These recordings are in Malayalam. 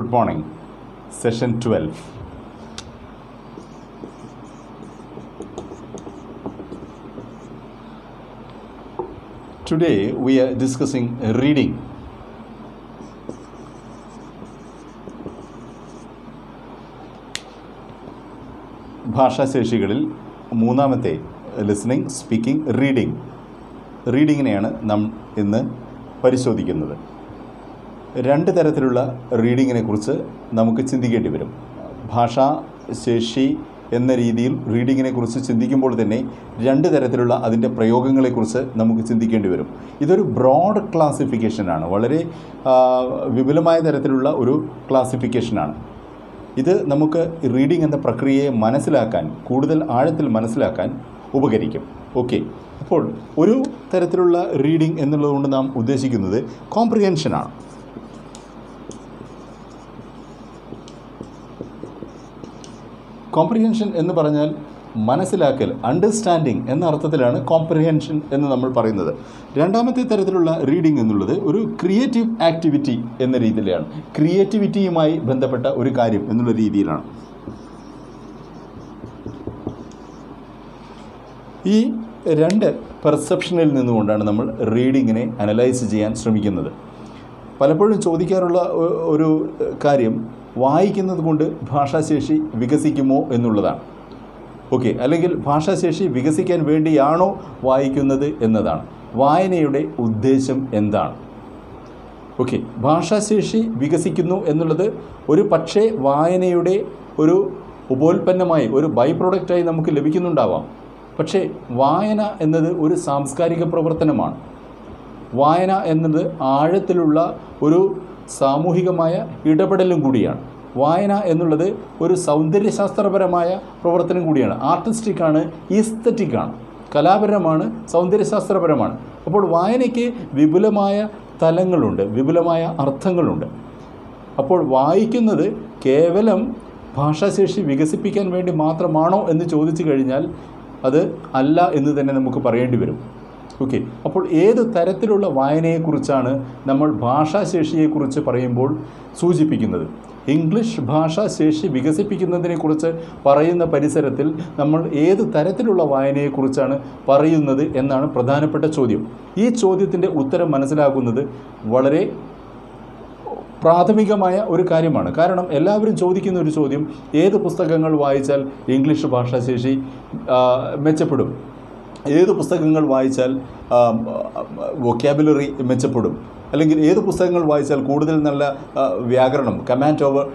Good morning. Session 12. Today we are discussing reading. ഭാഷാശേഷികളിൽ മൂന്നാമത്തെ ലിസണിംഗ്, സ്പീക്കിംഗ്, റീഡിങ്ങിനെയാണ് നാം ഇന്ന് പരിശോധിക്കുന്നത്. രണ്ട് തരത്തിലുള്ള റീഡിങ്ങിനെ കുറിച്ച് നമുക്ക് ചിന്തിക്കേണ്ടി വരും. ഭാഷാശേഷി എന്ന രീതിയിൽ റീഡിങ്ങിനെ കുറിച്ച് ചിന്തിക്കുമ്പോൾ തന്നെ രണ്ട് തരത്തിലുള്ള അതിൻ്റെ പ്രയോഗങ്ങളെക്കുറിച്ച് നമുക്ക് ചിന്തിക്കേണ്ടി വരും. ഇതൊരു ബ്രോഡ് ക്ലാസിഫിക്കേഷനാണ്, വളരെ വിപുലമായ തരത്തിലുള്ള ഒരു ക്ലാസിഫിക്കേഷനാണ്. ഇത് നമുക്ക് റീഡിംഗ് എന്ന പ്രക്രിയയെ മനസ്സിലാക്കാൻ, കൂടുതൽ ആഴത്തിൽ മനസ്സിലാക്കാൻ ഉപകരിക്കും. ഓക്കെ, അപ്പോൾ ഒരു തരത്തിലുള്ള റീഡിംഗ് എന്നുള്ളതുകൊണ്ട് നാം ഉദ്ദേശിക്കുന്നത് കോംപ്രിഹെൻഷനാണ്. കോംപ്രിഹെൻഷൻ എന്ന് പറഞ്ഞാൽ മനസ്സിലാക്കൽ, അണ്ടർസ്റ്റാൻഡിങ് എന്ന അർത്ഥത്തിലാണ് കോംപ്രിഹെൻഷൻ എന്ന് നമ്മൾ പറയുന്നത്. രണ്ടാമത്തെ തരത്തിലുള്ള റീഡിംഗ് എന്നുള്ളത് ഒരു ക്രിയേറ്റീവ് ആക്ടിവിറ്റി എന്ന രീതിയിലാണ്, ക്രിയേറ്റിവിറ്റിയുമായി ബന്ധപ്പെട്ട ഒരു കാര്യം എന്നുള്ള രീതിയിലാണ്. ഈ രണ്ട് പെർസെപ്ഷനിൽ നിന്നുകൊണ്ടാണ് നമ്മൾ റീഡിങ്ങിനെ അനലൈസ് ചെയ്യാൻ ശ്രമിക്കുന്നത്. പലപ്പോഴും ചോദിക്കാറുള്ള ഒരു കാര്യം, വായിക്കുന്നത് കൊണ്ട് ഭാഷാശേഷി വികസിക്കുമോ എന്നുള്ളതാണ്. ഓക്കെ, അല്ലെങ്കിൽ ഭാഷാശേഷി വികസിക്കാൻ വേണ്ടിയാണോ വായിക്കുന്നത് എന്നതാണ്. വായനയുടെ ഉദ്ദേശം എന്താണ്? ഓക്കെ, ഭാഷാശേഷി വികസിക്കുന്നു എന്നുള്ളത് ഒരു പക്ഷേ വായനയുടെ ഒരു ഉപോൽപ്പന്നമായി, ഒരു ബൈ പ്രൊഡക്റ്റായി നമുക്ക് ലഭിക്കുന്നുണ്ടാവാം. പക്ഷേ വായന എന്നത് ഒരു സാംസ്കാരിക പ്രവർത്തനമാണ്. വായന എന്നത് ആഴത്തിലുള്ള ഒരു സാമൂഹികമായ ഇടപെടലും കൂടിയാണ്. വായന എന്നുള്ളത് ഒരു സൗന്ദര്യശാസ്ത്രപരമായ പ്രവർത്തനം കൂടിയാണ്. ആർട്ടിസ്റ്റിക്കാണ്, ഈസ്തറ്റിക്കാണ്, കലാപരമാണ്, സൗന്ദര്യശാസ്ത്രപരമാണ്. അപ്പോൾ വായനയ്ക്ക് വിപുലമായ തലങ്ങളുണ്ട്, വിപുലമായ അർത്ഥങ്ങളുണ്ട്. അപ്പോൾ വായിക്കുന്നത് കേവലം ഭാഷാശേഷി വികസിപ്പിക്കാൻ വേണ്ടി മാത്രമാണോ എന്ന് ചോദിച്ചു കഴിഞ്ഞാൽ അത് അല്ല എന്ന് തന്നെ നമുക്ക് പറയേണ്ടി വരും. ഓക്കെ, അപ്പോൾ ഏത് തരത്തിലുള്ള വായനയെക്കുറിച്ചാണ് നമ്മൾ ഭാഷാശേഷിയെക്കുറിച്ച് പറയുമ്പോൾ സൂചിപ്പിക്കുന്നത്? ഇംഗ്ലീഷ് ഭാഷാശേഷി വികസിപ്പിക്കുന്നതിനെക്കുറിച്ച് പറയുന്ന പരിസരത്തിൽ നമ്മൾ ഏത് തരത്തിലുള്ള വായനയെക്കുറിച്ചാണ് പറയുന്നത് എന്നാണ് പ്രധാനപ്പെട്ട ചോദ്യം. ഈ ചോദ്യത്തിൻ്റെ ഉത്തരം മനസ്സിലാക്കുന്നത് വളരെ പ്രാഥമികമായ ഒരു കാര്യമാണ്. കാരണം എല്ലാവരും ചോദിക്കുന്ന ഒരു ചോദ്യം, ഏത് പുസ്തകങ്ങൾ വായിച്ചാൽ ഇംഗ്ലീഷ് ഭാഷാശേഷി മെച്ചപ്പെടും? ഏത് പുസ്തകങ്ങൾ വായിച്ചാൽ വൊക്കാബുലറി മെച്ചപ്പെടും? അല്ലെങ്കിൽ ഏത് പുസ്തകങ്ങൾ വായിച്ചാൽ കൂടുതൽ നല്ല വ്യാകരണം, command over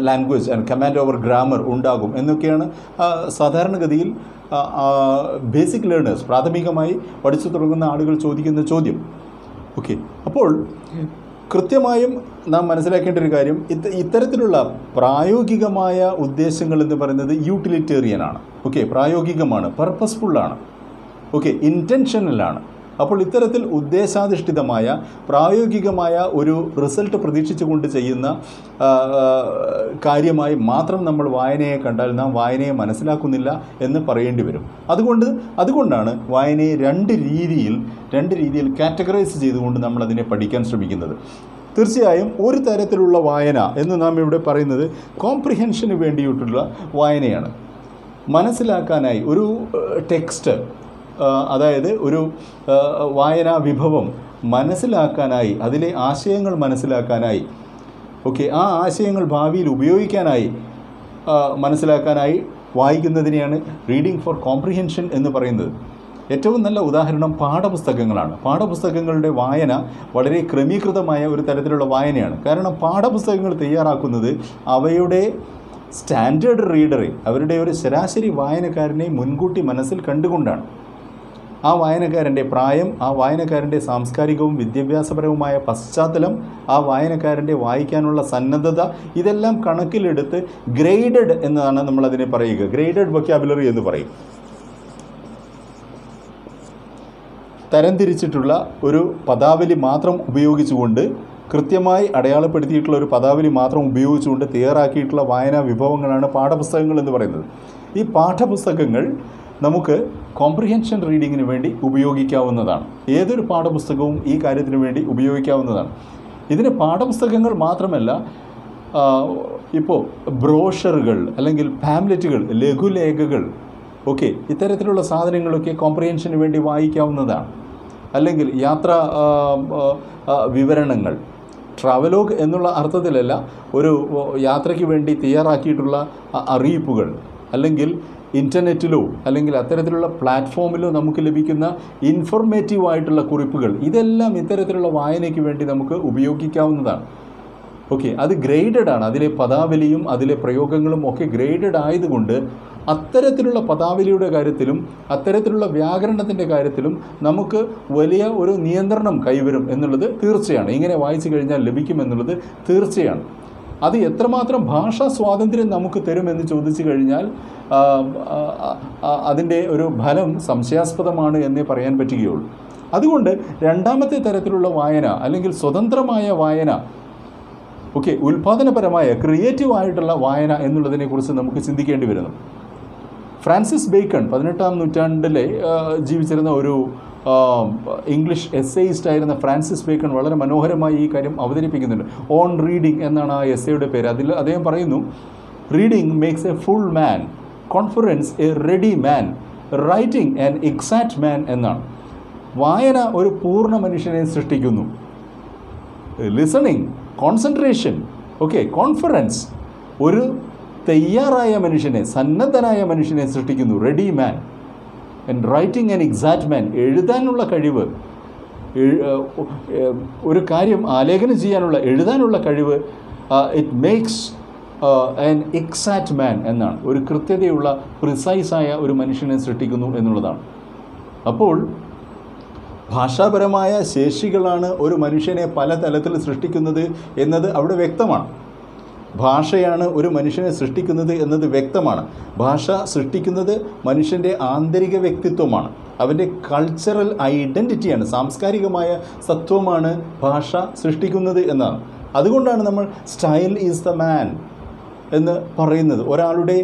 language and command over grammar ഉണ്ടാകും എന്നൊക്കെയാണ് സാധാരണഗതിയിൽ ബേസിക് ലേണേഴ്സ്, പ്രാഥമികമായി പഠിച്ചു തുടങ്ങുന്ന ആളുകൾ ചോദിക്കുന്ന ചോദ്യം. ഓക്കെ, അപ്പോൾ കൃത്യമായും നാം മനസ്സിലാക്കേണ്ട ഒരു കാര്യം, ഇത്തരത്തിലുള്ള പ്രായോഗികമായ ഉദ്ദേശങ്ങൾ എന്ന് പറയുന്നത് യൂട്ടിലിറ്റേറിയനാണ്. Okay, പ്രായോഗികമാണ്, പർപ്പസ്ഫുള്ളാണ്, okay, ഇൻറ്റൻഷനലാണ്. അപ്പോൾ ഇത്തരത്തിൽ ഉദ്ദേശാധിഷ്ഠിതമായ പ്രായോഗികമായ ഒരു റിസൾട്ട് പ്രതീക്ഷിച്ചുകൊണ്ട് ചെയ്യുന്ന കാര്യമായി മാത്രം നമ്മൾ വായനയെ കണ്ടാൽ നാം വായനയെ മനസ്സിലാക്കുന്നില്ല എന്ന് പറയേണ്ടി വരും. അതുകൊണ്ടാണ് വായനയെ രണ്ട് രീതിയിൽ കാറ്റഗറൈസ് ചെയ്തുകൊണ്ട് നമ്മൾ അതിനെ പഠിക്കാൻ ശ്രമിക്കുന്നത്. തീർച്ചയായും ഒരു തരത്തിലുള്ള വായന എന്ന് നാം ഇവിടെ പറയുന്നത് കോംപ്രിഹെൻഷന് വേണ്ടിയിട്ടുള്ള വായനയാണ്. മനസ്സിലാക്കാനായി ഒരു ടെക്സ്റ്റ്, അതായത് ഒരു വായനാ വിഭവം മനസ്സിലാക്കാനായി, അതിലെ ആശയങ്ങൾ മനസ്സിലാക്കാനായി, ഓക്കെ, ആ ആശയങ്ങൾ ഭാവിയിൽ ഉപയോഗിക്കാനായി, മനസ്സിലാക്കാനായി വായിക്കുന്നതിനെയാണ് റീഡിംഗ് ഫോർ കോംപ്രിഹെൻഷൻ എന്ന് പറയുന്നത്. ഏറ്റവും നല്ല ഉദാഹരണം പാഠപുസ്തകങ്ങളാണ്. പാഠപുസ്തകങ്ങളുടെ വായന വളരെ ക്രമീകൃതമായ ഒരു തരത്തിലുള്ള വായനയാണ്. കാരണം പാഠപുസ്തകങ്ങൾ തയ്യാറാക്കുന്നത് അവയുടെ സ്റ്റാൻഡേർഡ് റീഡറെ, അവരുടെ ഒരു ശരാശരി വായനക്കാരനെ മുൻകൂട്ടി മനസ്സിൽ കണ്ടുകൊണ്ടാണ്. ആ വായനക്കാരൻ്റെ പ്രായം, ആ വായനക്കാരൻ്റെ സാംസ്കാരികവും വിദ്യാഭ്യാസപരവുമായ പശ്ചാത്തലം, ആ വായനക്കാരൻ്റെ വായിക്കാനുള്ള സന്നദ്ധത, ഇതെല്ലാം കണക്കിലെടുത്ത് ഗ്രേഡഡ് എന്നതാണ് നമ്മളതിനെ പറയുക. ഗ്രേഡഡ് വൊക്കാബുലറി എന്ന് പറയും. തരംതിരിച്ചിട്ടുള്ള ഒരു പദാവലി മാത്രം ഉപയോഗിച്ചുകൊണ്ട്, കൃത്യമായി അടയാളപ്പെടുത്തിയിട്ടുള്ള ഒരു പദാവലി മാത്രം ഉപയോഗിച്ചുകൊണ്ട് തയ്യാറാക്കിയിട്ടുള്ള വായനാ വിഭവങ്ങളാണ് പാഠപുസ്തകങ്ങൾ എന്ന് പറയുന്നത്. ഈ പാഠപുസ്തകങ്ങൾ നമുക്ക് കോംപ്രിഹെൻഷൻ റീഡിങ്ങിന് വേണ്ടി ഉപയോഗിക്കാവുന്നതാണ്. ഏതൊരു പാഠപുസ്തകവും ഈ കാര്യത്തിന് വേണ്ടി ഉപയോഗിക്കാവുന്നതാണ്. ഇതിന് പാഠപുസ്തകങ്ങൾ മാത്രമല്ല, ഇപ്പോൾ ബ്രോഷറുകൾ അല്ലെങ്കിൽ പാംലെറ്റുകൾ, ലഘുലേഖകൾ, ഓക്കെ, ഇത്തരത്തിലുള്ള സാധനങ്ങളൊക്കെ കോംപ്രിഹെൻഷന് വേണ്ടി വായിക്കാവുന്നതാണ്. അല്ലെങ്കിൽ യാത്രാ വിവരണങ്ങൾ, ട്രാവലോഗ് എന്നുള്ള അർത്ഥത്തിലല്ല, ഒരു യാത്രയ്ക്ക് വേണ്ടി തയ്യാറാക്കിയിട്ടുള്ള അറിയിപ്പുകൾ, അല്ലെങ്കിൽ ഇൻ്റർനെറ്റിലോ അല്ലെങ്കിൽ അത്തരത്തിലുള്ള പ്ലാറ്റ്ഫോമിലോ നമുക്ക് ലഭിക്കുന്ന ഇൻഫോർമേറ്റീവായിട്ടുള്ള കുറിപ്പുകൾ, ഇതെല്ലാം ഇത്തരത്തിലുള്ള വായനയ്ക്ക് വേണ്ടി നമുക്ക് ഉപയോഗിക്കാവുന്നതാണ്. ഓക്കെ, അത് ഗ്രേഡഡ് ആണ്. അതിലെ പദാവലിയും അതിലെ പ്രയോഗങ്ങളും ഒക്കെ ഗ്രേഡഡ് ആയതുകൊണ്ട് അത്തരത്തിലുള്ള പദാവലിയുടെ കാര്യത്തിലും അത്തരത്തിലുള്ള വ്യാകരണത്തിൻ്റെ കാര്യത്തിലും നമുക്ക് വലിയ ഒരു നിയന്ത്രണം കൈവരും എന്നുള്ളത് തീർച്ചയാണ്. ഇങ്ങനെ വായിച്ചു കഴിഞ്ഞാൽ ലഭിക്കുമെന്നുള്ളത് തീർച്ചയാണ്. അത് എത്രമാത്രം ഭാഷാ സ്വാതന്ത്ര്യം നമുക്ക് തരുമെന്ന് ചോദിച്ചു കഴിഞ്ഞാൽ അതിൻ്റെ ഒരു ഫലം സംശയാസ്പദമാണ് എന്നേ പറയാൻ പറ്റുകയുള്ളൂ. അതുകൊണ്ട് രണ്ടാമത്തെ തരത്തിലുള്ള വായന അല്ലെങ്കിൽ സ്വതന്ത്രമായ വായന, ഓക്കെ, ഉൽപാദനപരമായ ക്രിയേറ്റീവായിട്ടുള്ള വായന എന്നുള്ളതിനെക്കുറിച്ച് നമുക്ക് ചിന്തിക്കേണ്ടി വരുന്നു. ഫ്രാൻസിസ് ബേക്കൺ 18-ാം നൂറ്റാണ്ടിലെ ജീവിച്ചിരുന്ന ഒരു ഇംഗ്ലീഷ് എസ്സേയിസ്റ്റ് ആയിരുന്ന ഫ്രാൻസിസ് ബേക്കൺ വളരെ മനോഹരമായി ഈ കാര്യം അവതരിപ്പിക്കുന്നുണ്ട്. ഓൺ റീഡിംഗ് എന്നാണ് ആ എസ്സേയുടെ പേര്. അതിൽ അദ്ദേഹം പറയുന്നു, reading makes a full man, conference a ready man, writing an exact man എന്നാണ്. വായന ഒരു പൂർണ്ണ മനുഷ്യനെ സൃഷ്ടിക്കുന്നു. ലിസണിങ്, കോൺസെൻട്രേഷൻ, ഓക്കെ, കോൺഫറൻസ് ഒരു തയ്യാറായ മനുഷ്യനെ, സന്നദ്ധനായ മനുഷ്യനെ സൃഷ്ടിക്കുന്നു, ready man. And writing an exact man, എഴുതാനുള്ള കഴിവ്, ഒരു കാര്യം ആലേഖനം ചെയ്യാനുള്ള, എഴുതാനുള്ള കഴിവ്, it makes an exact man എന്നാണ്. ഒരു കൃത്യതയുള്ള, പ്രിസൈസായ ഒരു മനുഷ്യനെ സൃഷ്ടിക്കുന്നു എന്നുള്ളതാണ്. അപ്പോൾ ഭാഷാപരമായ ശേഷികളാണ് ഒരു മനുഷ്യനെ പല തലത്തിൽ സൃഷ്ടിക്കുന്നത് എന്നത് അവിടെ വ്യക്തമാണ്. ഭാഷയാണ് ഒരു മനുഷ്യനെ സൃഷ്ടിക്കുന്നത് എന്നത് വ്യക്തമാണ്. ഭാഷ സൃഷ്ടിക്കുന്നത് മനുഷ്യൻ്റെ ആന്തരിക വ്യക്തിത്വമാണ്, അവൻ്റെ കൾച്ചറൽ ഐഡൻറ്റിറ്റിയാണ്, സാംസ്കാരികമായ സത്വമാണ് ഭാഷ സൃഷ്ടിക്കുന്നത് എന്നാണ്. അതുകൊണ്ടാണ് നമ്മൾ സ്റ്റൈൽ ഈസ് ദ മാൻ എന്ന് പറയുന്നത്. ഒരാളുടെ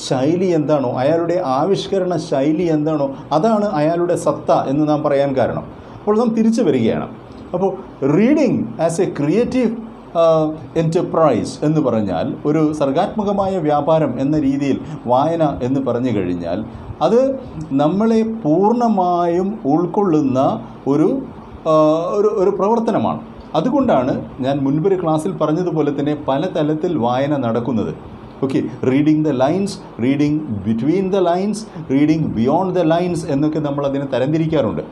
ശൈലി എന്താണോ, അയാളുടെ ആവിഷ്കരണ ശൈലി എന്താണോ, അതാണ് അയാളുടെ സത്ത എന്ന് നാം പറയാൻ കാരണം. അപ്പോൾ നാം തിരിച്ചു വരികയാണ്. അപ്പോൾ reading as A creative enterprise എന്ന് പറഞ്ഞാൽ, ഒരു സർഗാത്മകമായ വ്യാപാരം എന്ന രീതിയിൽ വായന എന്ന് പറഞ്ഞു കഴിഞ്ഞാൽ അത് നമ്മളെ പൂർണ്ണമായും ഉൾക്കൊള്ളുന്ന ഒരു പ്രവർത്തനമാണ്. അതുകൊണ്ടാണ് ഞാൻ മുൻപൊരു ക്ലാസ്സിൽ പറഞ്ഞതുപോലെ തന്നെ പല തലത്തിൽ വായന നടക്കുന്നത്. Okay, reading the lines, reading between the lines, reading beyond the lines എന്നൊക്കെ നമ്മൾ അതിനെ തരംതിരിക്കാറുണ്ട്.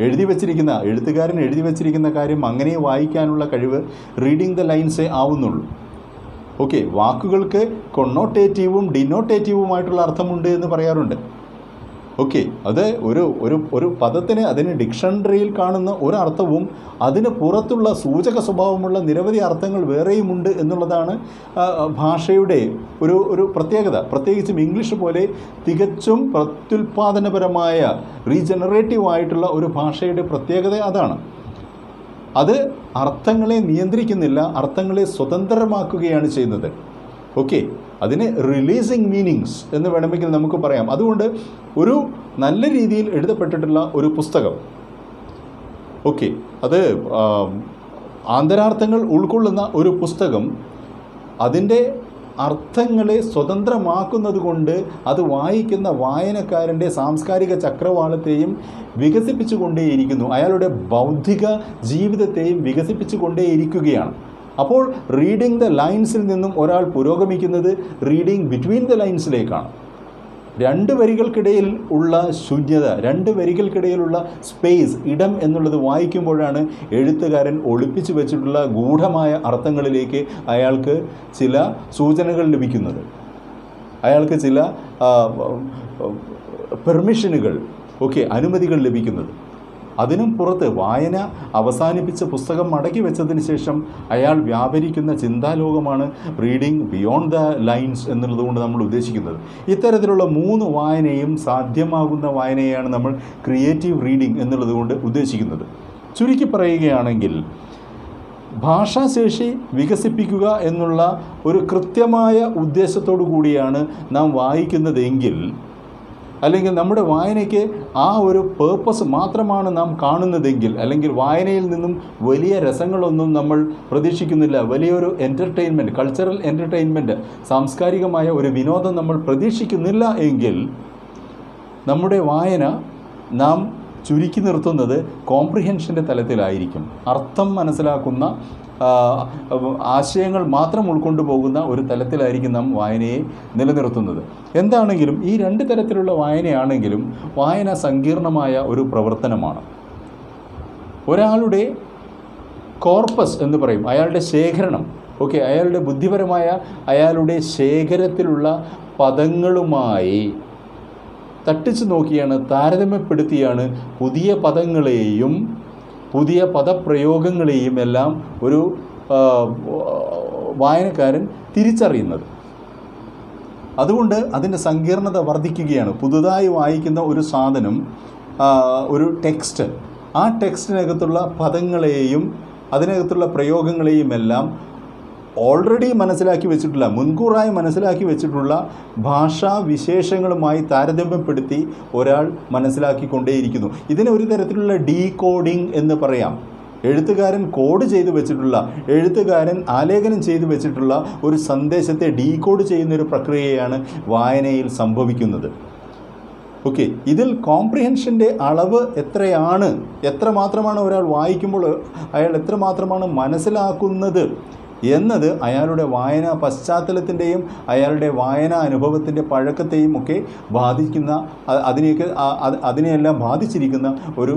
എഴുത്തുകാരൻ എഴുതി വച്ചിരിക്കുന്ന കാര്യം അങ്ങനെ വായിക്കാനുള്ള കഴിവ് റീഡിങ് ദ ലൈൻസേ ആവുന്നുള്ളൂ. ഓക്കെ, വാക്കുകൾക്ക് കൊണ്ണോട്ടേറ്റീവും ഡിനോട്ടേറ്റീവുമായിട്ടുള്ള അർത്ഥമുണ്ട് എന്ന് പറയാറുണ്ട്. ഓക്കെ, അത് ഒരു പദത്തിന് അതിന് ഡിക്ഷണറിയിൽ കാണുന്ന ഒരർത്ഥവും അതിന് പുറത്തുള്ള സൂചക സ്വഭാവമുള്ള നിരവധി അർത്ഥങ്ങൾ വേറെയുമുണ്ട് എന്നുള്ളതാണ് ഭാഷയുടെ ഒരു പ്രത്യേകത. പ്രത്യേകിച്ചും ഇംഗ്ലീഷ് പോലെ തികച്ചും പ്രത്യുൽപാദനപരമായ റീജനറേറ്റീവായിട്ടുള്ള ഒരു ഭാഷയുടെ പ്രത്യേകത അതാണ്. അത് അർത്ഥങ്ങളെ നിയന്ത്രിക്കുന്നില്ല, അർത്ഥങ്ങളെ സ്വതന്ത്രമാക്കുകയാണ് ചെയ്യുന്നത്. ഓക്കെ, അതിന് റിലീസിങ് മീനിങ്സ് എന്ന് വേണമെങ്കിൽ നമുക്ക് പറയാം. അതുകൊണ്ട് ഒരു നല്ല രീതിയിൽ എഴുതപ്പെട്ടിട്ടുള്ള ഒരു പുസ്തകം, ഓക്കെ, അത് ആന്തരാർത്ഥങ്ങൾ ഉൾക്കൊള്ളുന്ന ഒരു പുസ്തകം അതിൻ്റെ അർത്ഥങ്ങളെ സ്വതന്ത്രമാക്കുന്നത് കൊണ്ട് അത് വായിക്കുന്ന വായനക്കാരൻ്റെ സാംസ്കാരിക ചക്രവാളത്തെയും വികസിപ്പിച്ചുകൊണ്ടേയിരിക്കുന്നു, അയാളുടെ ബൗദ്ധിക ജീവിതത്തെയും വികസിപ്പിച്ചുകൊണ്ടേയിരിക്കുകയാണ്. അപ്പോൾ റീഡിംഗ് ദ ലൈൻസിൽ നിന്നും ഒരാൾ പുരോഗമിക്കുന്നത് റീഡിംഗ് ബിറ്റ്വീൻ ദ ലൈൻസിലേക്കാണ്. രണ്ട് വരികൾക്കിടയിൽ ഉള്ള ശൂന്യത, രണ്ട് വരികൾക്കിടയിലുള്ള സ്പേസ്, ഇടം എന്നുള്ളത് വായിക്കുമ്പോഴാണ് എഴുത്തുകാരൻ ഒളിപ്പിച്ചു വെച്ചിട്ടുള്ള ഗൂഢമായ അർത്ഥങ്ങളിലേക്ക് അയാൾക്ക് ചില സൂചനകൾ ലഭിക്കുന്നത്, അയാൾക്ക് ചില പെർമിഷനുകൾ, ഓക്കെ, അനുമതികൾ ലഭിക്കുന്നത്. അതിനും പുറത്ത് വായന അവസാനിപ്പിച്ച പുസ്തകം മടക്കി വെച്ചതിന് ശേഷം അയാൾ വ്യാപരിക്കുന്ന ചിന്താലോകമാണ് റീഡിംഗ് ബിയോണ്ട് ദ ലൈൻസ് എന്നുള്ളതുകൊണ്ട് നമ്മൾ ഉദ്ദേശിക്കുന്നത്. ഇത്തരത്തിലുള്ള 3 വായനയും സാധ്യമാകുന്ന വായനയാണ് നമ്മൾ ക്രിയേറ്റീവ് റീഡിംഗ് എന്നുള്ളതുകൊണ്ട് ഉദ്ദേശിക്കുന്നത്. ചുരുക്കി പറയുകയാണെങ്കിൽ, ഭാഷാശേഷി വികസിപ്പിക്കുക എന്നുള്ള ഒരു കൃത്യമായ ഉദ്ദേശത്തോടു കൂടിയാണ് നാം വായിക്കുന്നതെങ്കിൽ അല്ലെങ്കിൽ നമ്മുടെ വായനയ്ക്ക് ആ ഒരു പേർപ്പസ് മാത്രമാണ് നാം കാണുന്നതെങ്കിൽ, അല്ലെങ്കിൽ വായനയിൽ നിന്നും വലിയ രസങ്ങളൊന്നും നമ്മൾ പ്രതീക്ഷിക്കുന്നില്ല, വലിയൊരു എൻ്റർടൈൻമെൻറ്റ്, കൾച്ചറൽ എൻ്റർടൈൻമെൻറ്റ്, സാംസ്കാരികമായ ഒരു വിനോദം നമ്മൾ പ്രതീക്ഷിക്കുന്നില്ല എങ്കിൽ നമ്മുടെ വായന നാം ചുരുക്കി നിർത്തുന്നത് കോംപ്രിഹെൻഷൻ്റെ തലത്തിലായിരിക്കും. അർത്ഥം മനസ്സിലാക്കുന്ന ആശയങ്ങൾ മാത്രം ഉൾക്കൊണ്ടു പോകുന്ന ഒരു തലത്തിലായിരിക്കും നാം വായനയെ നിലനിർത്തുന്നത്. എന്താണെങ്കിലും ഈ രണ്ട് തരത്തിലുള്ള വായനയാണെങ്കിലും വായന സങ്കീർണമായ ഒരു പ്രവർത്തനമാണ്. ഒരാളുടെ കോർപ്പസ് എന്ന് പറയും, അയാളുടെ ശേഖരണം, ഓക്കെ, അയാളുടെ ബുദ്ധിപരമായ അയാളുടെ ശേഖരത്തിലുള്ള പദങ്ങളുമായി തട്ടിച്ചു നോക്കിയാണ്, താരതമ്യപ്പെടുത്തിയാണ് പുതിയ പദങ്ങളെയും പുതിയ പദപ്രയോഗങ്ങളെയും എല്ലാം ഒരു വായനക്കാരൻ തിരിച്ചറിയുന്നത്. അതുകൊണ്ട് അതിൻ്റെ സങ്കീർണത വർദ്ധിക്കുകയാണ്. പുതുതായി വായിക്കുന്ന ഒരു സാധനം, ഒരു ടെക്സ്റ്റ്, ആ ടെക്സ്റ്റിനകത്തുള്ള പദങ്ങളെയും അതിനകത്തുള്ള പ്രയോഗങ്ങളെയും എല്ലാം ഓൾറെഡി മനസ്സിലാക്കി വെച്ചിട്ടുള്ള, മുൻകൂറായി മനസ്സിലാക്കി വെച്ചിട്ടുള്ള ഭാഷാ വിശേഷങ്ങളുമായി താരതമ്യപ്പെടുത്തി ഒരാൾ മനസ്സിലാക്കിക്കൊണ്ടേയിരിക്കുന്നു. ഇതിന് ഒരു തരത്തിലുള്ള ഡീകോഡിംഗ് എന്ന് പറയാം. എഴുത്തുകാരൻ കോഡ് ചെയ്തു വെച്ചിട്ടുള്ള, എഴുത്തുകാരൻ ആലേഖനം ചെയ്തു വെച്ചിട്ടുള്ള ഒരു സന്ദേശത്തെ ഡീകോഡ് ചെയ്യുന്നൊരു പ്രക്രിയയാണ് വായനയിൽ സംഭവിക്കുന്നത്. ഓക്കെ, ഇതിൽ കോംപ്രിഹെൻഷൻ്റെ അളവ് എത്രയാണ്, എത്രമാത്രമാണ് ഒരാൾ വായിക്കുമ്പോൾ അയാൾ എത്രമാത്രമാണ് മനസ്സിലാക്കുന്നത് എന്നത് അയാളുടെ വായനാ പശ്ചാത്തലത്തിൻ്റെയും അയാളുടെ വായനാ അനുഭവത്തിൻ്റെ പഴക്കത്തെയും ഒക്കെ ബാധിക്കുന്ന, അതിനെയെല്ലാം ബാധിച്ചിരിക്കുന്ന ഒരു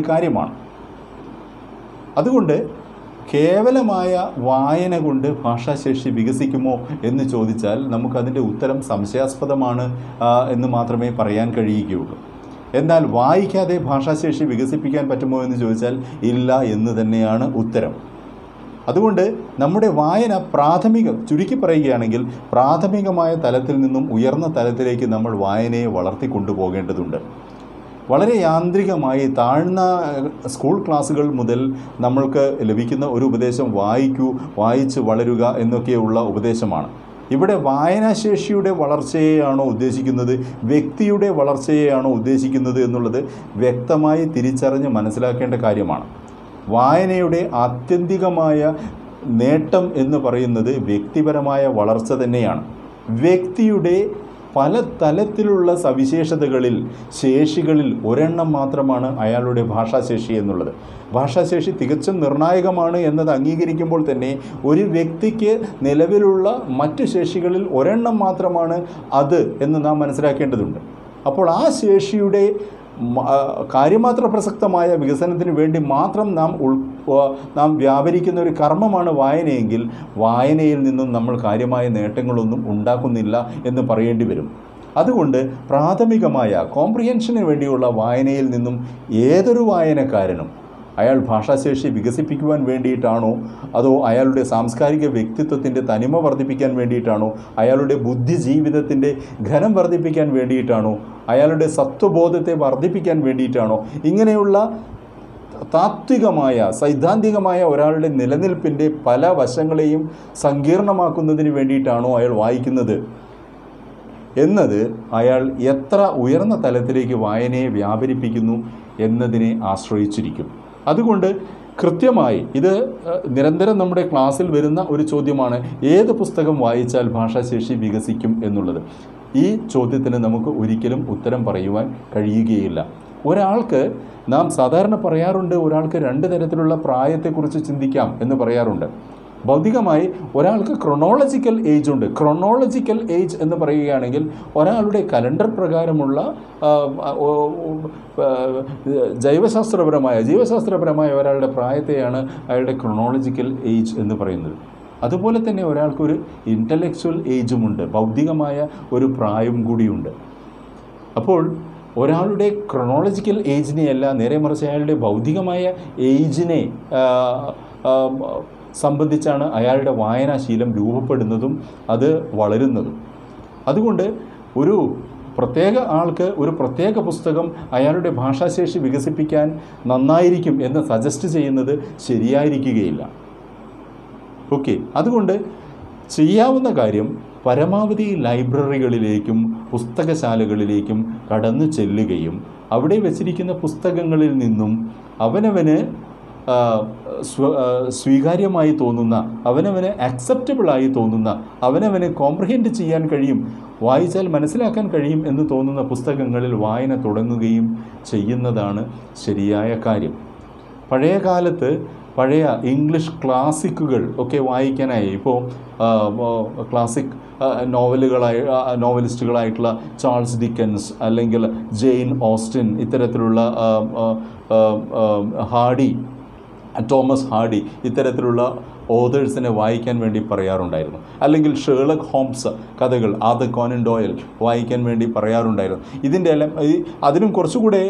കാര്യമാണ്. അതുകൊണ്ട് കേവലമായ വായന കൊണ്ട് ഭാഷാശേഷി വികസിക്കുമോ എന്ന് ചോദിച്ചാൽ നമുക്കതിൻ്റെ ഉത്തരം സംശയാസ്പദമാണ് എന്ന് മാത്രമേ പറയാൻ കഴിയുകയുള്ളൂ. എന്നാൽ വായിക്കാതെ ഭാഷാശേഷി വികസിപ്പിക്കാൻ പറ്റുമോ എന്ന് ചോദിച്ചാൽ ഇല്ല എന്ന് തന്നെയാണ് ഉത്തരം. അതുകൊണ്ട് നമ്മുടെ വായന ചുരുക്കി പറയുകയാണെങ്കിൽ പ്രാഥമികമായ തലത്തിൽ നിന്നും ഉയർന്ന തലത്തിലേക്ക് നമ്മൾ വായനയെ വളർത്തിക്കൊണ്ടുപോകേണ്ടതുണ്ട്. വളരെ യാന്ത്രികമായി താഴ്ന്ന സ്കൂൾ ക്ലാസ്സുകൾ മുതൽ നമ്മൾക്ക് ലഭിക്കുന്ന ഒരു ഉപദേശം വായിച്ച് വളരുക എന്നൊക്കെയുള്ള ഉപദേശമാണ്. ഇവിടെ വായനാശേഷിയുടെ വളർച്ചയെയാണോ ഉദ്ദേശിക്കുന്നത്, വ്യക്തിയുടെ വളർച്ചയെയാണോ ഉദ്ദേശിക്കുന്നത് എന്നുള്ളത് വ്യക്തമായി തിരിച്ചറിഞ്ഞ് മനസ്സിലാക്കേണ്ട കാര്യമാണ്. വായനയുടെ ആത്യന്തികമായ നേട്ടം എന്ന് പറയുന്നത് വ്യക്തിപരമായ വളർച്ച തന്നെയാണ്. വ്യക്തിയുടെ പല തലത്തിലുള്ള സവിശേഷതകളിൽ, ശേഷികളിൽ ഒരെണ്ണം മാത്രമാണ് അയാളുടെ ഭാഷാശേഷി എന്നുള്ളത്. ഭാഷാശേഷി തികച്ചും നിർണായകമാണ് എന്നത് അംഗീകരിക്കുമ്പോൾ തന്നെ ഒരു വ്യക്തിക്ക് നിലവിലുള്ള മറ്റു ശേഷികളിൽ ഒരെണ്ണം മാത്രമാണ് അത് എന്ന് നാം മനസ്സിലാക്കേണ്ടതുണ്ട്. അപ്പോൾ ആ ശേഷിയുടെ കാര്യമാത്ര പ്രസക്തമായ വികസനത്തിന് വേണ്ടി മാത്രം നാം വ്യാപരിക്കുന്ന ഒരു കർമ്മമാണ് വായനയെങ്കിൽ വായനയിൽ നിന്നും നമ്മൾ കാര്യമായ നേട്ടങ്ങളൊന്നും ഉണ്ടാക്കുന്നില്ല എന്ന് പറയേണ്ടി വരും. അതുകൊണ്ട് പ്രാഥമികമായ കോംപ്രിഹെൻഷന് വേണ്ടിയുള്ള വായനയിൽ നിന്നും ഏതൊരു വായനക്കാരനും അയാൾ ഭാഷാശേഷി വികസിപ്പിക്കുവാൻ വേണ്ടിയിട്ടാണോ, അതോ അയാളുടെ സാംസ്കാരിക വ്യക്തിത്വത്തിൻ്റെ തനിമ വർദ്ധിപ്പിക്കാൻ വേണ്ടിയിട്ടാണോ, അയാളുടെ ബുദ്ധിജീവിതത്തിൻ്റെ ഘനം വർദ്ധിപ്പിക്കാൻ വേണ്ടിയിട്ടാണോ, അയാളുടെ സത്വബോധത്തെ വർദ്ധിപ്പിക്കാൻ വേണ്ടിയിട്ടാണോ, ഇങ്ങനെയുള്ള താത്വികമായ സൈദ്ധാന്തികമായ ഒരാളുടെ നിലനിൽപ്പിൻ്റെ പല വശങ്ങളെയും സങ്കീർണമാക്കുന്നതിന് വേണ്ടിയിട്ടാണോ അയാൾ വായിക്കുന്നത് എന്നത് അയാൾ എത്ര ഉയർന്ന തലത്തിലേക്ക് വായനയെ വ്യാപരിപ്പിക്കുന്നു എന്നതിനെ ആശ്രയിച്ചിരിക്കും. അതുകൊണ്ട് കൃത്യമായി ഇത് നിരന്തരം നമ്മുടെ ക്ലാസ്സിൽ വരുന്ന ഒരു ചോദ്യമാണ്, ഏത് പുസ്തകം വായിച്ചാൽ ഭാഷാശേഷി വികസിക്കും എന്നുള്ളത്. ഈ ചോദ്യത്തിന് നമുക്ക് ഒരിക്കലും ഉത്തരം പറയുവാൻ കഴിയുകയില്ല. ഒരാൾക്ക് നാം സാധാരണ പറയാറുണ്ട്, ഒരാൾക്ക് രണ്ട് തരത്തിലുള്ള പ്രായത്തെക്കുറിച്ച് ചിന്തിക്കാം എന്ന് പറയാറുണ്ട്. ഭൗതികമായി ഒരാൾക്ക് ക്രൊണോളജിക്കൽ ഏജ് ഉണ്ട്. ക്രൊണോളജിക്കൽ ഏജ് എന്ന് പറയുകയാണെങ്കിൽ ഒരാളുടെ കലണ്ടർ പ്രകാരമുള്ള ജീവശാസ്ത്രപരമായ ഒരാളുടെ പ്രായത്തെയാണ് അയാളുടെ ക്രൊണോളജിക്കൽ ഏജ് എന്ന് പറയുന്നത്. അതുപോലെ തന്നെ ഒരാൾക്കൊരു ഇൻ്റലക്ച്വൽ ഏജുമുണ്ട്, ഭൗതികമായ ഒരു പ്രായം കൂടിയുണ്ട്. അപ്പോൾ ഒരാളുടെ ക്രൊണോളജിക്കൽ ഏജിനെയല്ല, നേരെ മറിച്ച് അയാളുടെ ഭൗതികമായ ഏജിനെ സംബന്ധിച്ചാണ് അയാളുടെ വായനാശീലം രൂപപ്പെടുന്നതും അത് വളരുന്നതും. അതുകൊണ്ട് ഒരു പ്രത്യേക ആൾക്ക് ഒരു പ്രത്യേക പുസ്തകം അയാളുടെ ഭാഷാശേഷി വികസിപ്പിക്കാൻ നന്നായിരിക്കും എന്ന് സജസ്റ്റ് ചെയ്യുന്നത് ശരിയായിരിക്കുകയില്ല. ഓക്കെ, അതുകൊണ്ട് ചെയ്യാവുന്ന കാര്യം പരമാവധി ലൈബ്രറികളിലേക്കും പുസ്തകശാലകളിലേക്കും കടന്നു ചെല്ലുകയും അവിടെ വച്ചിരിക്കുന്ന പുസ്തകങ്ങളിൽ നിന്നും അവനവന് സ്വീകാര്യമായി തോന്നുന്ന, അവനവന് അക്സെപ്റ്റബിളായി തോന്നുന്ന, അവനവന് കോംപ്രഹെൻഡ് ചെയ്യാൻ കഴിയും, വായിച്ചാൽ മനസ്സിലാക്കാൻ കഴിയും എന്ന് തോന്നുന്ന പുസ്തകങ്ങളിൽ വായന തുടങ്ങുകയും ചെയ്യുന്നതാണ് ശരിയായ കാര്യം. പഴയ കാലത്ത് പഴയ ഇംഗ്ലീഷ് ക്ലാസിക്കുകൾ ഒക്കെ വായിക്കാനായി ഇപ്പോൾ ക്ലാസിക് നോവലിസ്റ്റുകളായിട്ടുള്ള ചാൾസ് ഡിക്കൻസ് അല്ലെങ്കിൽ ജെയിൻ ഓസ്റ്റൻ, ഇത്തരത്തിലുള്ള തോമസ് ഹാർഡി, ഇത്തരത്തിലുള്ള ഓതേഴ്സിനെ വായിക്കാൻ വേണ്ടി പറയാറുണ്ടായിരുന്നു. അല്ലെങ്കിൽ ഷെർലക് ഹോംസ് കഥകൾ, ആർതർ കോനൻ ഡോയൽ വായിക്കാൻ വേണ്ടി പറയാറുണ്ടായിരുന്നു. ഇതിൻ്റെ എല്ലാം അതിനും കുറച്ചുകൂടെ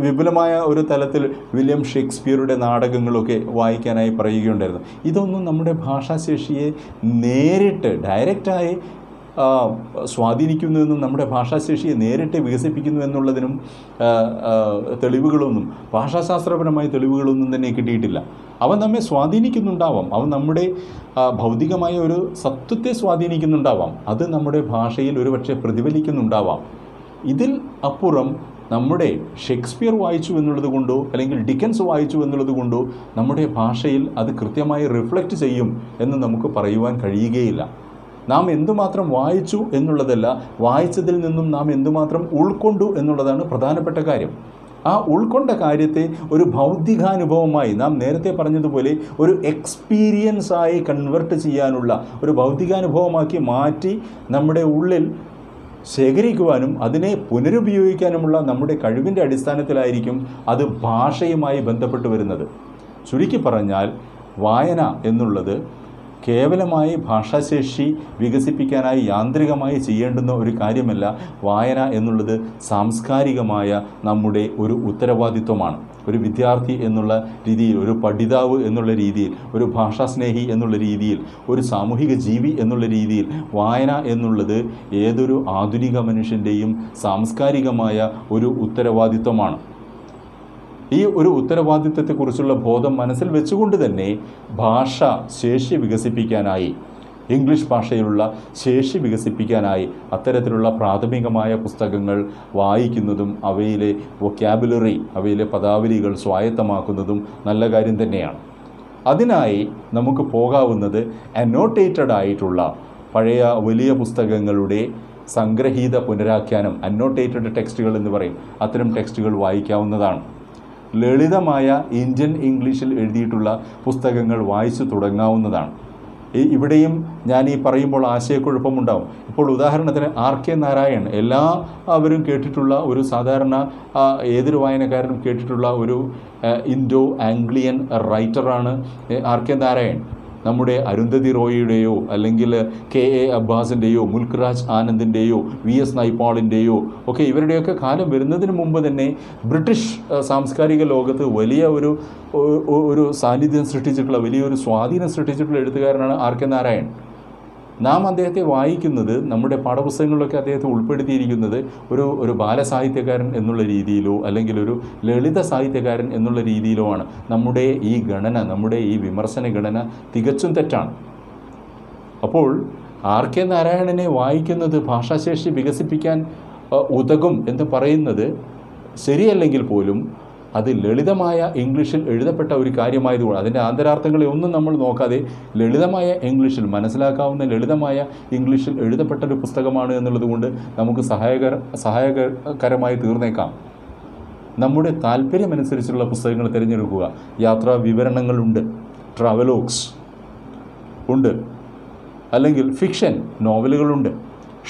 വിപുലമായ ഒരു തലത്തിൽ വില്യം ഷേക്സ്പിയറുടെ നാടകങ്ങളൊക്കെ വായിക്കാനായി പറയുകയുണ്ടായിരുന്നു. ഇതൊന്നും നമ്മുടെ ഭാഷാശേഷിയെ നേരിട്ട് ഡയറക്റ്റായി സ്വാധീനിക്കുന്നുവെന്നും നമ്മുടെ ഭാഷാശേഷിയെ നേരിട്ട് വികസിപ്പിക്കുന്നു എന്നുള്ളതിനും തെളിവുകളൊന്നും, ഭാഷാശാസ്ത്രപരമായ തെളിവുകളൊന്നും തന്നെ കിട്ടിയിട്ടില്ല. അവ നമ്മെ സ്വാധീനിക്കുന്നുണ്ടാവാം, അവ നമ്മുടെ ഭൗതികമായ ഒരു സത്വത്തെ സ്വാധീനിക്കുന്നുണ്ടാവാം, അത് നമ്മുടെ ഭാഷയിൽ ഒരുപക്ഷെ പ്രതിഫലിക്കുന്നുണ്ടാവാം. ഇതിൽ അപ്പുറം നമ്മുടെ ഷേക്സ്പിയർ വായിച്ചു എന്നുള്ളത് കൊണ്ടോ അല്ലെങ്കിൽ ഡിക്കൻസ് വായിച്ചു എന്നുള്ളത് കൊണ്ടോ നമ്മുടെ ഭാഷയിൽ അത് കൃത്യമായി റിഫ്ലക്റ്റ് ചെയ്യും എന്ന് നമുക്ക് പറയുവാൻ കഴിയുകയില്ല. നാം എന്തുമാത്രം വായിച്ചു എന്നുള്ളതല്ല, വായിച്ചതിൽ നിന്നും നാം എന്തുമാത്രം ഉൾക്കൊണ്ടു എന്നുള്ളതാണ് പ്രധാനപ്പെട്ട കാര്യം. ആ ഉൾക്കൊണ്ട കാര്യത്തെ ഒരു ഭൗതികാനുഭവമായി, നാം നേരത്തെ പറഞ്ഞതുപോലെ ഒരു എക്സ്പീരിയൻസായി കൺവെർട്ട് ചെയ്യാനുള്ള, ഒരു ഭൗതികാനുഭവമാക്കി മാറ്റി നമ്മുടെ ഉള്ളിൽ ശേഖരിക്കുവാനും അതിനെ പുനരുപയോഗിക്കാനുമുള്ള നമ്മുടെ കഴിവിൻ്റെ അടിസ്ഥാനത്തിലായിരിക്കും അത് ഭാഷയുമായി ബന്ധപ്പെട്ട് വരുന്നത്. ചുരുക്കി പറഞ്ഞാൽ വായന എന്നുള്ളത് കേവലമായി ഭാഷാശേഷി വികസിപ്പിക്കാനായി യാന്ത്രികമായി ചെയ്യേണ്ടുന്ന ഒരു കാര്യമല്ല. വായന എന്നുള്ളത് സാംസ്കാരികമായ നമ്മുടെ ഒരു ഉത്തരവാദിത്വമാണ്. ഒരു വിദ്യാർത്ഥി എന്നുള്ള രീതിയിൽ, ഒരു പഠിതാവ് എന്നുള്ള രീതിയിൽ, ഒരു ഭാഷാസ്നേഹി എന്നുള്ള രീതിയിൽ, ഒരു സാമൂഹിക ജീവി എന്നുള്ള രീതിയിൽ വായന എന്നുള്ളത് ഏതൊരു ആധുനിക മനുഷ്യൻ്റെയും സാംസ്കാരികമായ ഒരു ഉത്തരവാദിത്വമാണ്. ഈ ഒരു ഉത്തരവാദിത്വത്തെക്കുറിച്ചുള്ള ബോധം മനസ്സിൽ വെച്ചുകൊണ്ട് തന്നെ ഭാഷ ശേഷി വികസിപ്പിക്കാനായി, ഇംഗ്ലീഷ് ഭാഷയിലുള്ള ശേഷി വികസിപ്പിക്കാനായി അത്തരത്തിലുള്ള പ്രാഥമികമായ പുസ്തകങ്ങൾ വായിക്കുന്നതും അവയിലെ വൊക്കാബുലറി, അവയിലെ പദാവലികൾ സ്വായത്തമാക്കുന്നതും നല്ല കാര്യം തന്നെയാണ്. അതിനായി നമുക്ക് പോകാവുന്നത് അനോട്ടേറ്റഡ് ആയിട്ടുള്ള പഴയ വലിയ പുസ്തകങ്ങളുടെ സംഗ്രഹീത പുനരാഖ്യാനം, അനോട്ടേറ്റഡ് ടെക്സ്റ്റുകൾ എന്ന് പറയും, അത്തരം ടെക്സ്റ്റുകൾ വായിക്കാവുന്നതാണ്. ലളിതമായ ഇന്ത്യൻ ഇംഗ്ലീഷിൽ എഴുതിയിട്ടുള്ള പുസ്തകങ്ങൾ വായിച്ചു തുടങ്ങാവുന്നതാണ്. ഇവിടെയും ഞാൻ ഈ പറയുമ്പോൾ ആശയക്കുഴപ്പമുണ്ടാവും. ഇപ്പോൾ ഉദാഹരണത്തിന് R.K. നാരായൺ, എല്ലാവരും കേട്ടിട്ടുള്ള ഒരു സാധാരണ ഏതൊരു വായനക്കാരനും കേട്ടിട്ടുള്ള ഒരു ഇൻഡോ ആംഗ്ലിയൻ റൈറ്ററാണ് R.K. നാരായൺ. നമ്മുടെ അരുന്ധതി റോയിയുടെയോ അല്ലെങ്കിൽ K.A. അബ്ബാസിൻ്റെയോ മുൽക്ക് ആനന്ദിൻ്റെയോ V.S. നൈപ്പാളിൻ്റെയോ ഒക്കെ ഇവരുടെയൊക്കെ കാലം വരുന്നതിന് മുമ്പ് തന്നെ ബ്രിട്ടീഷ് സാംസ്കാരിക ലോകത്ത് വലിയ ഒരു സാന്നിധ്യം സൃഷ്ടിച്ചിട്ടുള്ള, വലിയൊരു സ്വാധീനം സൃഷ്ടിച്ചിട്ടുള്ള എഴുത്തുകാരനാണ് R.K. നാരായൺ. നാം അദ്ദേഹത്തെ വായിക്കുന്നത്, നമ്മുടെ പാഠപുസ്തകങ്ങളിലൊക്കെ അദ്ദേഹത്തെ ഉൾപ്പെടുത്തിയിരിക്കുന്നത് ഒരു ബാലസാഹിത്യകാരൻ എന്നുള്ള രീതിയിലോ അല്ലെങ്കിൽ ഒരു ലളിത സാഹിത്യകാരൻ എന്നുള്ള രീതിയിലോ ആണ്. നമ്മുടെ ഈ ഗണന, നമ്മുടെ ഈ വിമർശന ഗണന തികച്ചും തെറ്റാണ്. അപ്പോൾ R.K. നാരായണനെ വായിക്കുന്നത് ഭാഷാശേഷി വികസിപ്പിക്കാൻ ഉതകും എന്ന് പറയുന്നത് ശരിയല്ലെങ്കിൽ പോലും അത് ലളിതമായ ഇംഗ്ലീഷിൽ എഴുതപ്പെട്ട ഒരു കാര്യമായതുകൊണ്ട്, അതിൻ്റെ ആന്തരാർത്ഥങ്ങളെ ഒന്നും നമ്മൾ നോക്കാതെ ലളിതമായ ഇംഗ്ലീഷിൽ, മനസ്സിലാക്കാവുന്ന ലളിതമായ ഇംഗ്ലീഷിൽ എഴുതപ്പെട്ട ഒരു പുസ്തകമാണ് എന്നുള്ളത് കൊണ്ട് നമുക്ക് സഹായകരമായി തീർന്നേക്കാം. നമ്മുടെ താല്പര്യമനുസരിച്ചുള്ള പുസ്തകങ്ങൾ തിരഞ്ഞെടുക്കുക. യാത്രാ വിവരണങ്ങളുണ്ട്, ട്രാവലോഗ്സ് ഉണ്ട്, അല്ലെങ്കിൽ ഫിക്ഷൻ നോവലുകളുണ്ട്,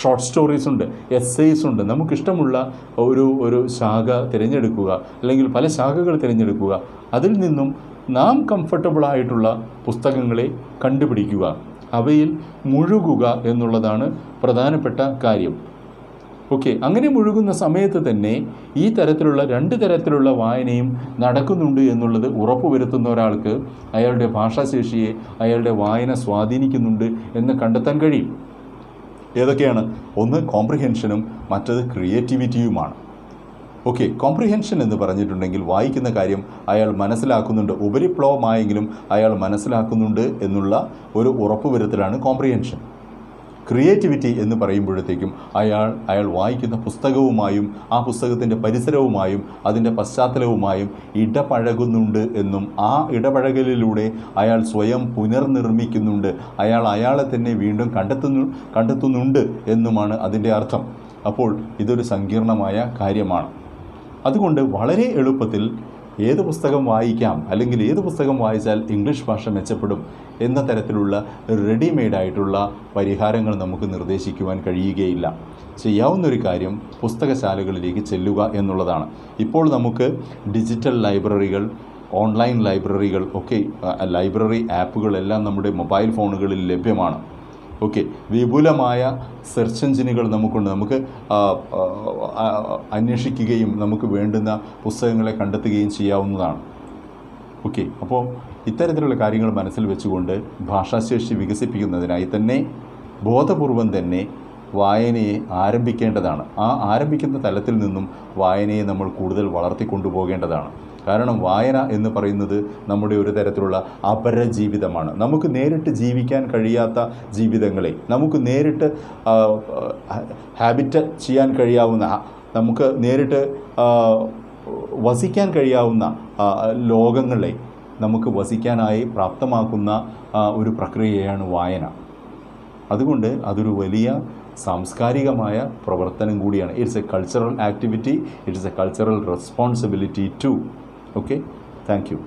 ഷോർട്ട് സ്റ്റോറീസ് ഉണ്ട്, എസ്സേയ്സ് ഉണ്ട്. നമുക്കിഷ്ടമുള്ള ഒരു ശാഖ തിരഞ്ഞെടുക്കുക, അല്ലെങ്കിൽ പല ശാഖകൾ തിരഞ്ഞെടുക്കുക. അതിൽ നിന്നും നാം കംഫർട്ടബിളായിട്ടുള്ള പുസ്തകങ്ങളെ കണ്ടുപിടിക്കുക, അവയിൽ മുഴുകുക എന്നുള്ളതാണ് പ്രധാനപ്പെട്ട കാര്യം. ഓക്കെ, അങ്ങനെ മുഴുകുന്ന സമയത്ത് തന്നെ ഈ തരത്തിലുള്ള രണ്ട് തരത്തിലുള്ള വായനയും നടക്കുന്നുണ്ട് എന്നുള്ളത് ഉറപ്പുവരുത്തുന്ന ഒരാൾക്ക് അയാളുടെ ഭാഷാശേഷിയെ, അയാളുടെ വായന സ്വാധീനിക്കുന്നുണ്ട് എന്ന് കണ്ടെത്താൻ കഴിയും. ഏതൊക്കെയാണ്? ഒന്ന് കോംപ്രിഹെൻഷനും മറ്റത് ക്രിയേറ്റിവിറ്റിയുമാണ്. ഓക്കെ, കോംപ്രിഹെൻഷൻ എന്ന് പറഞ്ഞിട്ടുണ്ടെങ്കിൽ വായിക്കുന്ന കാര്യം അയാൾ മനസ്സിലാക്കുന്നുണ്ട്, ഉപരിപ്ലവമായെങ്കിലും അയാൾ മനസ്സിലാക്കുന്നുണ്ട് എന്നുള്ള ഒരു ഉറപ്പുവരുത്തലാണ് കോംപ്രിഹെൻഷൻ. ക്രിയേറ്റിവിറ്റി എന്ന് പറയുമ്പോഴത്തേക്കും അയാൾ വായിക്കുന്ന പുസ്തകവുമായും ആ പുസ്തകത്തിൻ്റെ പരിസരവുമായും അതിൻ്റെ പശ്ചാത്തലവുമായും ഇടപഴകുന്നുണ്ട് എന്നും ആ ഇടപഴകലിലൂടെ അയാൾ സ്വയം പുനർനിർമ്മിക്കുന്നുണ്ട്, അയാളെ തന്നെ വീണ്ടും കണ്ടെത്തുന്നുണ്ട് എന്നുമാണ് അതിൻ്റെ അർത്ഥം. അപ്പോൾ ഇതൊരു സങ്കീർണമായ കാര്യമാണ്. അതുകൊണ്ട് വളരെ എളുപ്പത്തിൽ ഏത് പുസ്തകം വായിക്കാം, അല്ലെങ്കിൽ ഏത് പുസ്തകം വായിച്ചാൽ ഇംഗ്ലീഷ് ഭാഷ മെച്ചപ്പെടും എന്ന തരത്തിലുള്ള റെഡിമെയ്ഡായിട്ടുള്ള പരിഹാരങ്ങൾ നമുക്ക് നിർദ്ദേശിക്കുവാൻ കഴിയുകയില്ല. ചെയ്യാവുന്നൊരു കാര്യം പുസ്തകശാലകളിലേക്ക് ചെല്ലുക എന്നുള്ളതാണ്. ഇപ്പോൾ നമുക്ക് ഡിജിറ്റൽ ലൈബ്രറികൾ, ഓൺലൈൻ ലൈബ്രറികൾ ഒക്കെ, ലൈബ്രറി ആപ്പുകളെല്ലാം നമ്മുടെ മൊബൈൽ ഫോണുകളിൽ ലഭ്യമാണ്. ഓക്കെ, വിപുലമായ സെർച്ച് എഞ്ചിനുകൾ നമുക്കുണ്ട്. നമുക്ക് അന്വേഷിക്കുകയും നമുക്ക് വേണ്ടുന്ന പുസ്തകങ്ങളെ കണ്ടെത്തുകയും ചെയ്യാവുന്നതാണ്. ഓക്കെ, അപ്പോൾ ഇത്തരത്തിലുള്ള കാര്യങ്ങൾ മനസ്സിൽ വെച്ചുകൊണ്ട് ഭാഷാശേഷി വികസിപ്പിക്കുന്നതിനായി തന്നെ ബോധപൂർവം തന്നെ വായനയെ ആരംഭിക്കേണ്ടതാണ്. ആ ആരംഭിക്കുന്ന തലത്തിൽ നിന്നും വായനയെ നമ്മൾ കൂടുതൽ വളർത്തിക്കൊണ്ടുപോകേണ്ടതാണ്. കാരണം വായന എന്ന് പറയുന്നത് നമ്മുടെ ഒരു തരത്തിലുള്ള അപരജീവിതമാണ്. നമുക്ക് നേരിട്ട് ജീവിക്കാൻ കഴിയാത്ത ജീവിതങ്ങളെ, നമുക്ക് നേരിട്ട് ഹാബിറ്റ് ചെയ്യാൻ കഴിയാവുന്ന, നമുക്ക് നേരിട്ട് വസിക്കാൻ കഴിയാവുന്ന ലോകങ്ങളെ നമുക്ക് വസിക്കാനായി പ്രാപ്തമാക്കുന്ന ഒരു പ്രക്രിയയാണ് വായന. അതുകൊണ്ട് അതൊരു വലിയ സാംസ്കാരികമായ പ്രവർത്തനം കൂടിയാണ്. It's a cultural activity, it's a cultural responsibility too. Okay, thank you.